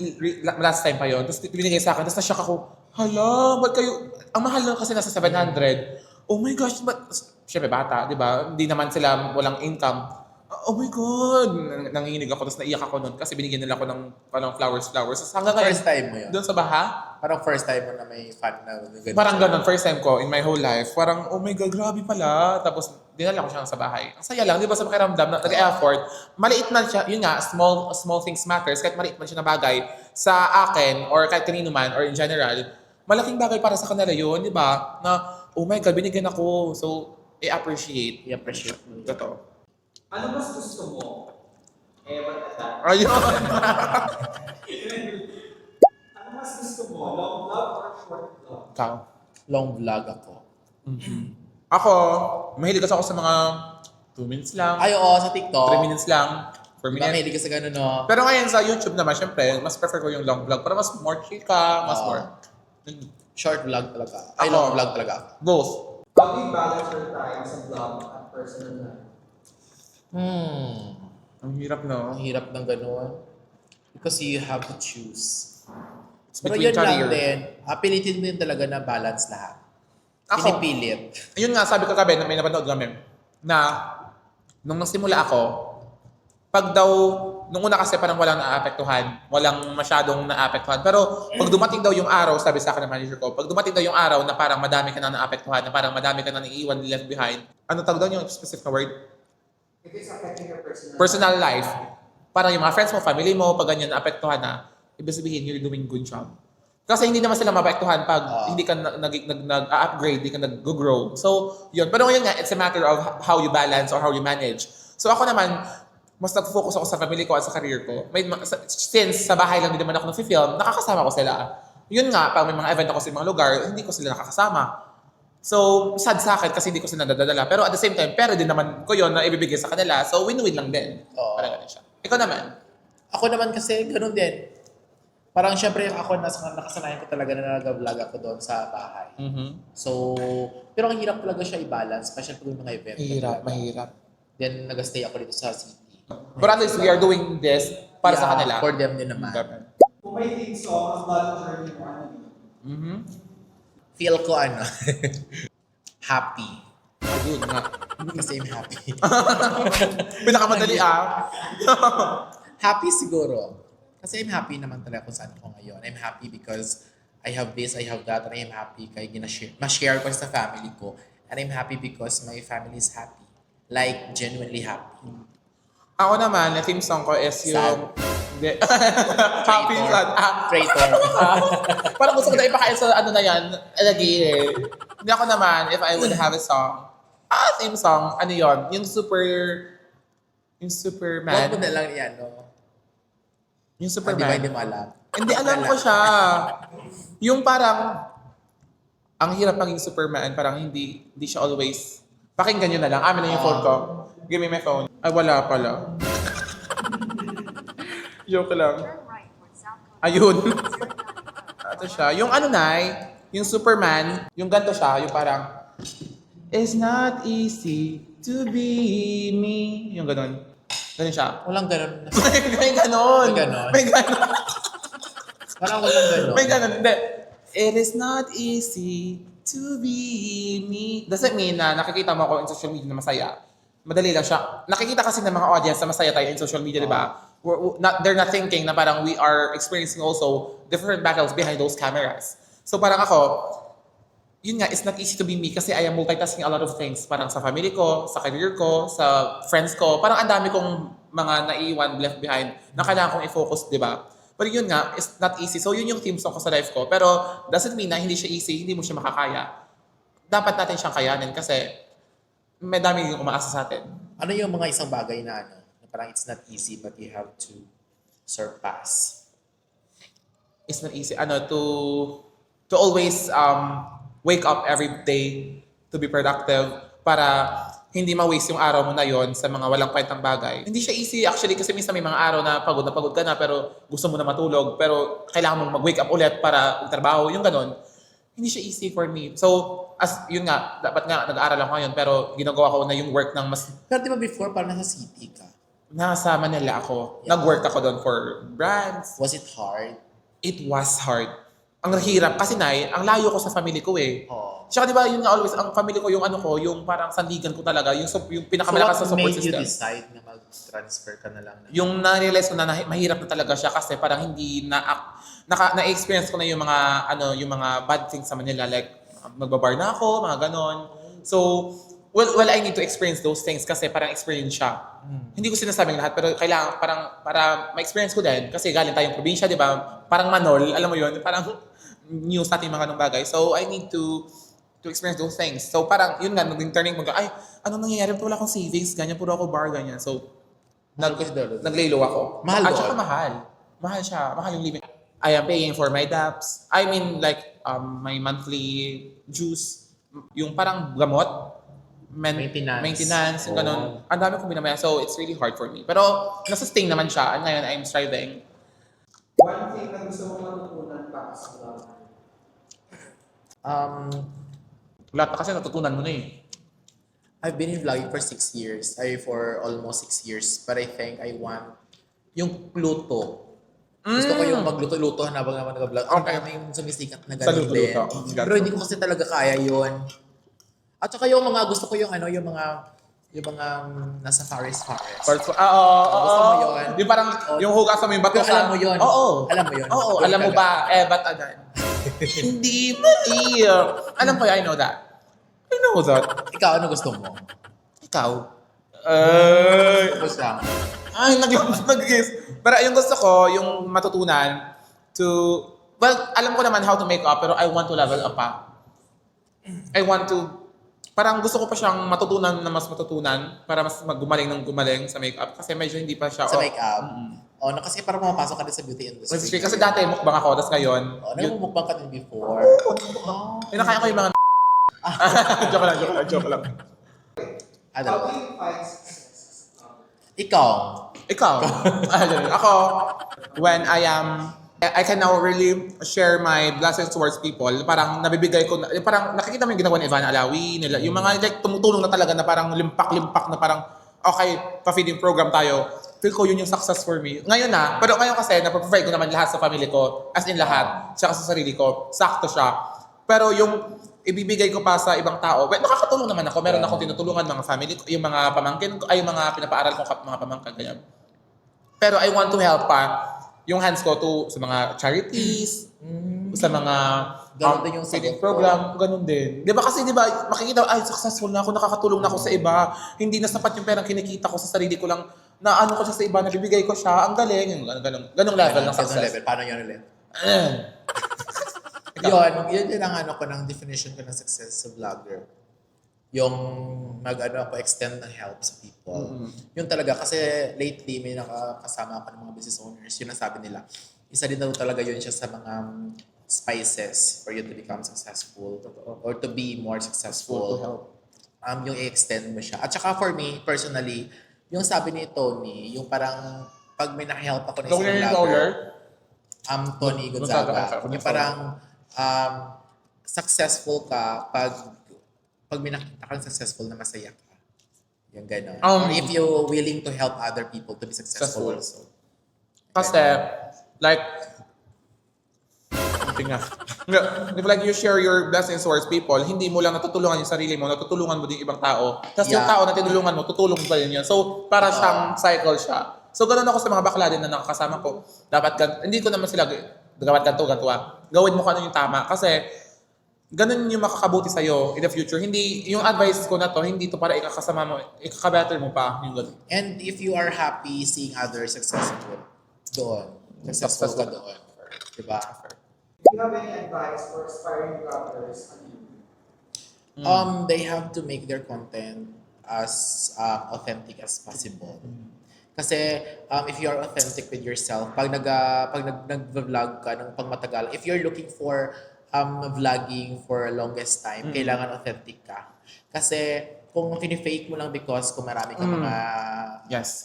last time pa yon, tapos binigay sa akin, tapos na-shock ako, hala, ba't kayo, ang mahal lang kasi nasa 700. Oh my gosh, but, syempre bata, di ba? Hindi naman sila walang income. Oh my God! Nanginginig ako, tapos naiyak ako nun kasi binigyan nila ako ng parang flowers. Tapos hanggang ngayon, First time mo yun. doon sa baha, Parang first time mo na may fan na ganun. parang ganun, first time ko in my whole life. Parang, oh my God, grabe pala. Tapos, dinala ko siya sa bahay. Ang saya lang, di ba sa pakiramdam, nag-effort. Maliit man siya, yun nga, small things matters. Kahit maliit man siya na bagay sa akin, or kahit kanino man, or in general, malaking bagay para sa kanila yun, di ba? Na, oh my God, binigyan ako. So, i-appreciate. I-appreciate mo. Totoo. Ano mas gusto mo? Ewan at that. Ayun. Ano mas gusto mo? Long vlog or short vlog? Ikaw. Long vlog ako. Ako, mahilig kasi ako sa mga 2 minutes lang, Ay, oo, sa TikTok. 3 minutes lang, 4 Diba, minutes. mahilig ka sa ganun, no? Pero ngayon sa YouTube naman, syempre, mas prefer ko yung long vlog para mas more chika, mas Oo. more... Short vlog talaga. Ay, Ako. long vlog talaga. Both. How do you balance your time sa vlog at personal life? Ang hirap, no? Ang hirap ng ganun. Because you have to choose. It's Pero between yun lang career. din, pilitin mo yun talaga na balance lahat. Ako, Pinipilit. Ayun nga, sabi ko kabe na may napanood kami na nung nagsimula ako, nung una kasi parang walang naapektuhan, walang masyadong naapektuhan. Pero pag dumating daw yung araw, sabi sa akin ng manager ko, pag dumating daw yung araw na parang madami ka na naapektuhan, na parang madami ka na naiiwan, left behind, ano tawag daw yung specific na word? It is affecting your Personal life. Parang yung mga friends mo, family mo, pag ganyan naapektuhan na, ibig sabihin, you're doing good job. Kasi hindi naman sila maapektuhan pag hindi ka nag-upgrade, hindi ka nag-grow. So, yun. Pero ngayon nga, it's a matter of how you balance or how you manage. So ako naman, mas nag-focus ako sa family ko at sa career ko. Since sa bahay lang din naman ako nag-film, nakakasama ko sila. Yun nga, pag may mga event ako sa mga lugar, hindi ko sila nakakasama. So, sad sa akin kasi hindi ko sila nadadala. Pero at the same time, pera din naman ko yun na ibibigay sa kanila. So, win-win lang din. Oo. Parang ganun siya. Ikaw naman? Ako naman kasi, ganun din. Parang syempre ako nakasanayan ko talaga na nag-vlog ako doon sa bahay. So, pero ang hirap talaga siya i-balance, especially pag may mga event. Mahirap. Then, nag-stay ako dito sa city. But at least we are doing this para sa kanila. For them din naman. Kung may theme song, ang bagong journey mo, ano yun? Feel ko happy. Ayun nga. Kasi I'm happy. Pinakamadali Happy siguro. Kasi I'm happy naman talaga kung saan ako ngayon. I'm happy because I have this, I have that, and I'm happy kaya ma-share ko sa family ko. And I'm happy because my family is happy. Like, genuinely happy. Ako naman, na theme song ko is yung... Sad. Hindi. Happy sad. Traitor. Parang gusto ko na ipakain sa ano na yan. Lagi eh. Hindi ako naman, if I would have a song. Theme song. Ano yon? Yung Superman. Huwag mo na lang yan, no? Yung Di ba Superman. hindi mo alam? Hindi, alam ko siya. Yung parang, ang hirap maging Superman, parang hindi siya always, pakinggan nyo na lang, amin na yung phone ko. Give me my phone. Ay, wala pala. Joke lang. Ayun. Ito siya. Yung ano yung Superman, yung ganito siya, yung parang, it's not easy to be me. Yung ganun. Ganun siya. Walang ganun. May ganon. May ganon. May ganon. Parang walang ganun. May ganon. Hindi. It is not easy to be me. Doesn't mean na nakikita mo ako in social media na masaya. Madali lang siya. Nakikita kasi ng mga audience na masaya tayo in social media, di ba? They're not thinking na parang we are experiencing also different battles behind those cameras. So parang ako, yun nga, it's not easy to be me kasi I am multitasking a lot of things. Parang sa family ko, sa career ko, sa friends ko. Parang ang dami kong mga naiiwan, left behind na kailangan kong i-focus, di ba? Pero yun nga, it's not easy. So yun yung theme song ko sa life ko. Pero doesn't mean na hindi siya easy, hindi mo siya makakaya. Dapat natin siyang kayanin kasi may dami yung umaasa sa atin. Ano yung mga isang bagay na na parang it's not easy but you have to surpass? It's not easy to always wake up every day to be productive para hindi ma-waste yung araw mo na yon sa mga walang kwentang bagay. Hindi siya easy actually kasi minsan may mga araw na pagod ka na pero gusto mo na matulog pero kailangan mong mag-wake up ulit para magtrabaho, yung ganon. Hindi siya easy for me. So, yun nga, dapat nga nag-aaral ako ngayon pero ginagawa ko na yung work ng mas... Pero di ba before parang nasa city ka? Nasa Manila ako. Yeah. Nag-work ako doon for brands. Was it hard? It was hard. Ang hirap kasi ang layo ko sa family ko eh. Oh. Tsaka di ba yun nga always, ang family ko yung yung parang sandigan ko talaga, yung pinakamalakas sa So support what made you system. decide na mag-transfer ka na lang? Yung na-realize ko na mahirap na talaga siya kasi parang hindi na-experience ko na yung mga bad things sa Manila like magbabar na ako, mga ganon. So, well, I need to experience those things kasi parang experience siya. Hindi ko sinasabing lahat pero kailangan parang para ma-experience ko din kasi galing tayong probinsya, di ba? Parang manol, alam mo yun, parang news natin yung mga ganong bagay. So, I need to experience those things. So, parang yun nga, naging turning point ko, ay, anong nangyayari? Wala akong savings, ganyan, puro ako bar, ganyan. So, naglaylo ako. Mahal At doon? saka mahal. Mahal siya. Mahal yung living. I am paying for my debts. I mean, like, my monthly dues. Yung parang gamot. Maintenance, yung ganun. Ang dami kong binamaya. So, it's really hard for me. Pero, nasustain naman siya. At ngayon, I'm striving. One thing na gusto mong matutunan pa sa vlog? Lahat na kasi natutunan mo na eh. I've been in vlogging for 6 years. For almost 6 years. But I think I want yung luto. Gusto ko yung magluto-luto habang naman nag-vlog. Okay. Kaya yung sumisikat na Sa ganun din. luto-luto. Pero hindi ko kasi talaga kaya yun. At saka yung mga gusto ko yung yung mga Yung mga nasa forest. First, oo. Gusto mo yun? Yung parang, yung hugasan mo yung bato Pero alam mo yun. Oo. Alam mo yun. Oo, Doon alam mo ka ba? Ba't agad? Hindi mali. Alam ko, I know that. I know that. Ikaw, ano gusto mo? Ikaw? Gusto lang. Ay, nag-guess. Pero yung gusto ko, yung matutunan to, well, alam ko naman how to make up, pero I want to level up pa. I want to, parang gusto ko pa siyang matutunan na mas matutunan para mas gumaling ng gumaling sa makeup kasi medyo hindi pa siya. Sa makeup? Oh, no, kasi parang pumapasok ka din sa beauty industry. Kasi dati mukbang ako, tapos ngayon, Oh, nagmumukbang ka din before. Oh. pinakain ko yung mga joke lang. Ano? How do you find success? Ikaw. Ikaw, ako, when I can now really share my blessings towards people. Parang nabibigay ko, parang nakikita mo yung ginagawa ni Ivana Alawi, nila, yung mga like tumutulong na talaga na parang limpak-limpak na parang, okay, pa-feeding program tayo. Feel ko yun yung success for me. Ngayon na, pero ngayon kasi, napaprovide ko naman lahat sa family ko, as in lahat, tsaka sa sarili ko, sakto siya. Pero yung ibibigay ko pa sa ibang tao, well, nakakatulong naman ako. Meron akong tinutulungan mga family ko, yung mga pamangkin ko, ay yung mga pinapaaral kong mga pamangkin, ganyan. Pero I want to help pa yung hands ko to sa mga charities, sa mga Ganun din yung feeding sagot ko. program, ganun din. 'Di ba kasi 'di ba makikita ay successful na ako, nakakatulong na ako sa iba. Hindi na sapat yung perang kinikita ko sa sarili ko lang na ano ko siya sa iba, nabibigay ko siya. Ang galing, yung ganung level ng success. Level. Paano yun ulit? Ikaw. Yun din ang ano ko ng definition ko ng success sa vlogger. Yung ako extend ng help sa people. Yun talaga kasi lately may nakakasama ako ng mga business owners, yun ang sabi nila. Isa din daw talaga yun siya sa mga spices for you to become successful or to be more successful. To help. Yung i-extend mo siya. At saka for me, personally, yung sabi ni Tony, yung parang pag may nakahelp ako na isang vlogger, Tony Gonzaga, yung parang successful ka pag may nakita kang successful na masaya ka. Yung gano'n. Or if you're willing to help other people to be successful also. Kasi, like, if like you share your blessings towards people, hindi mo lang natutulungan yung sarili mo, natutulungan mo din yung ibang tao. Tapos yung Yeah. tao na tinulungan mo, tutulong pa rin yun. So, para siyang cycle siya. So, ganun ako sa mga bakla din na nakakasama ko. Hindi ko naman sila, dapat ganito. Gawin mo kung ano yung tama. Kasi, ganun yung makakabuti sa'yo in the future. Hindi, yung advice ko na to, hindi to para ikakasama mo, ikakabetter mo pa. Yung ganun. And if you are happy seeing others successful, doon. Successful ka doon. Diba? Do you have any advice for aspiring vloggers on YouTube? They have to make their content as authentic as possible. Kasi if you are authentic with yourself, pag nag-vlog ka ng pangmatagal, if you're looking for vlogging for longest time, kailangan authentic ka. Kasi kung fake mo lang because kung marami kang mga Yes.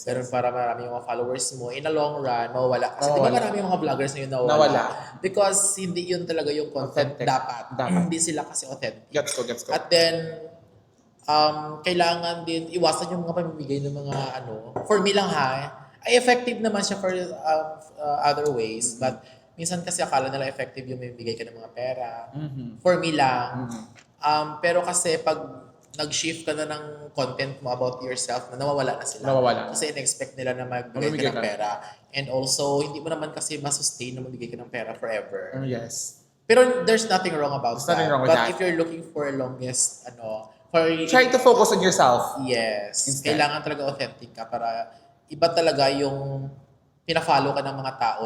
pero para marami yung mga followers mo, in the long run, mawawala. Kasi di ba marami yung mga vloggers na yun nawala? Nawala. Because hindi yun talaga yung content Authentic. dapat. Dapat. Hindi sila kasi authentic. Gets ko. At then, kailangan din iwasan yung mga pamimigay ng mga for me lang ay effective naman siya for other ways, but minsan kasi akala nila effective yung mamimigay ka ng mga pera. For me lang. Pero kasi pag nag-shift ka na ng content mo about yourself, na nawawala na sila. Nawawala. Kasi in-expect nila na magbigay Mamimigay ka ng ka. pera. And also, hindi mo naman kasi masustain na magbigay ka ng pera forever. Yes. Pero there's nothing wrong about There's nothing that. wrong with But that. if you're looking for longest, for Try to focus on yourself. yes, Instead. kailangan talaga authentic ka para iba talaga yung pina-follow ka ng mga tao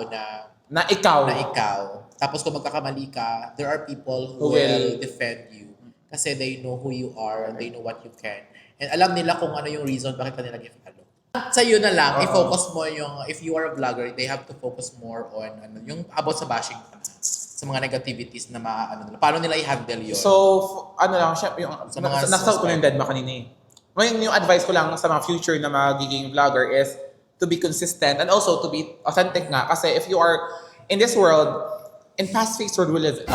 Na ikaw. na ikaw. Tapos kung magkakamali ka, there are people Who who will- will defend you. Kasi they know who you are and they know what you can. And alam nila kung ano yung reason bakit ka nila i-follow. Sa iyo na lang, i-focus mo yung, if you are a vlogger, they have to focus more on yung about sa bashing sa mga negativities na nila. Paano nila i-handle yun? So, lang siya, yung, Sa mga nasa ko na yung dead ma kanina eh. Ngayon, yung advice ko lang sa mga future na magiging vlogger is to be consistent and also to be authentic nga. Kasi if you are in this world, in fast-paced world we live in.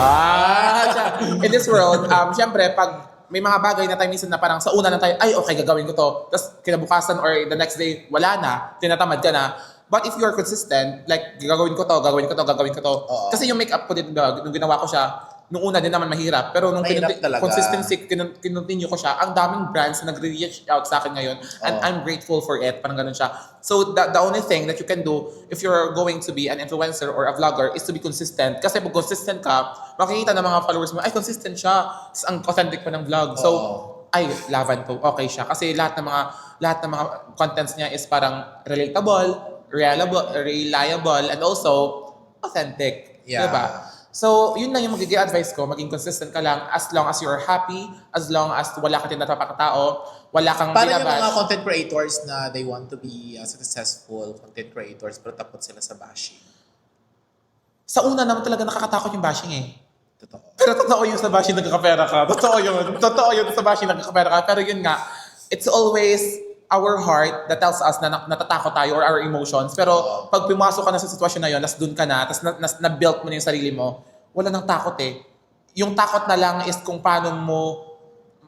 In this world, syempre, pag may mga bagay na tayo minsan na parang sa una na tayo, ay, okay, gagawin ko to. Tapos kinabukasan or the next day, wala na, tinatamad ka na. But if you are consistent, like, gagawin ko to. Oo. Kasi yung makeup ko din, nung ginawa ko siya, Nung una din naman mahirap, pero nung Mahirap talaga. consistency, kinontinue ko siya, ang daming brands na nagre-reach out sa akin ngayon, and I'm grateful for it, parang ganun siya. So, the only thing that you can do if you're going to be an influencer or a vlogger is to be consistent. Kasi pag consistent ka, makikita ng mga followers mo, ay, consistent siya. Tapos ang authentic pa ng vlog. So, ay, laban to. Okay siya. Kasi lahat ng mga contents niya is parang relatable, reliable, and also authentic. Yeah. Diba? So, yun lang yung magiging advice ko. Maging consistent ka lang as long as you're happy, as long as wala ka tinatapakatao, wala kang Para yung binabash. mga content creators na they want to be successful content creators pero tapos sila sa bashing. Sa una naman talaga nakakatakot yung bashing eh. Totoo. Pero totoo yung sa bashing nagkakapera ka. Totoo yun. Totoo yun sa bashing nagkakapera ka. Pero yun nga, it's always our heart that tells us na natatakot tayo or our emotions. Pero pag pumasok ka na sa sitwasyon na yun, nas dun ka na, tapos na-built mo na yung sarili mo, wala nang takot eh. Yung takot na lang is kung paano mo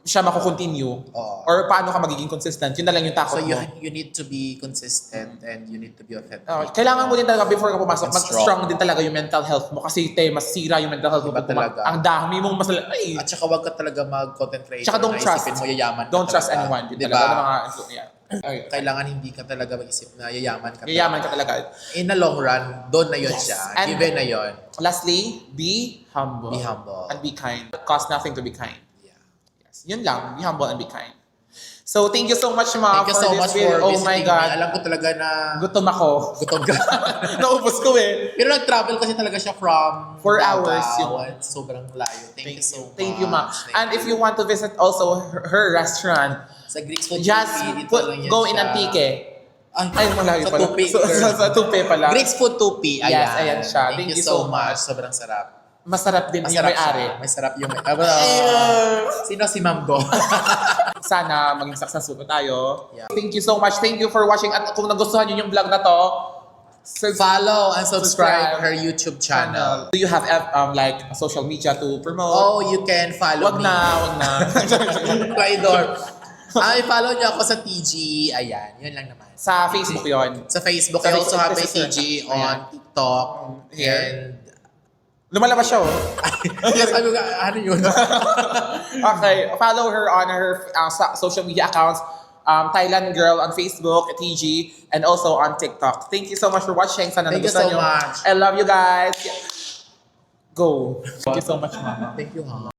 siya makukontinue or paano ka magiging consistent. Yun na lang yung takot So mo. you need to be consistent and you need to be authentic. Kailangan mo din talaga before ka pumasok, And mag-strong din talaga yung mental health mo. Kasi masira yung mental health mo. Iba talaga. Ang dami mong ay, At saka wag ka talaga mag-content creator tsaka don't na trust. isipin mo yayaman ka Don't trust talaga. anyone. Yun Diba? talaga, ng mga, yeah. Ay, Kailangan hindi ka talaga mag-isip na yayaman ka yayaman ka talaga. In the long run, doon na yun siya. And- Given na yun. Lastly, be humble. Be humble. And be kind. It costs nothing to be kind. Yeah. Yes. Yun lang. Be humble and be kind. So, thank you so much, Ma, Thank you for so this much video. for Oh visiting my me. God. Alam ko talaga na Gutom ako. gutom ka. Naubos ko eh. Pero nag-travel kasi talaga siya from 4 hours Davao yun. at sobrang layo. Thank you so much. Thank you, Ma. Thank And if you. you want to visit also her restaurant, Sa Greeks Food just Tupi, dito lang yan go in siya. Antique. Ay, malayo sa pala. Tupi. Sa Tupi pala. Greeks Food Tupi. Ayan. Yes, ayan siya. Thank you so much. Sobrang sarap. Masarap din yung Masarap may-ari. siya. Masarap yung Sino si Ma'am Go? Sana maging successful tayo. Yeah. Thank you so much. Thank you for watching. At kung nagustuhan niyo yung vlog na to, Follow and subscribe her YouTube channel. Do you have like social media to promote? Oh, you can follow Wag me. na, wag na. Traidor. Ay, follow niyo ako sa TG. Ayan, yun lang naman. Sa Facebook yon. Sa Facebook, Sa I also Facebook, have my this is TG her. on Ayan. TikTok. Here. And Lumalabas siya, oh. sabi ko, ano yun? Okay, follow her on her social media accounts. Thailand Girl on Facebook, TG, and also on TikTok. Thank you so much for watching. Sana Thank you nagustuhan so nyo. much. I love you guys. Go. Thank you so much, Mama. Thank you, ha.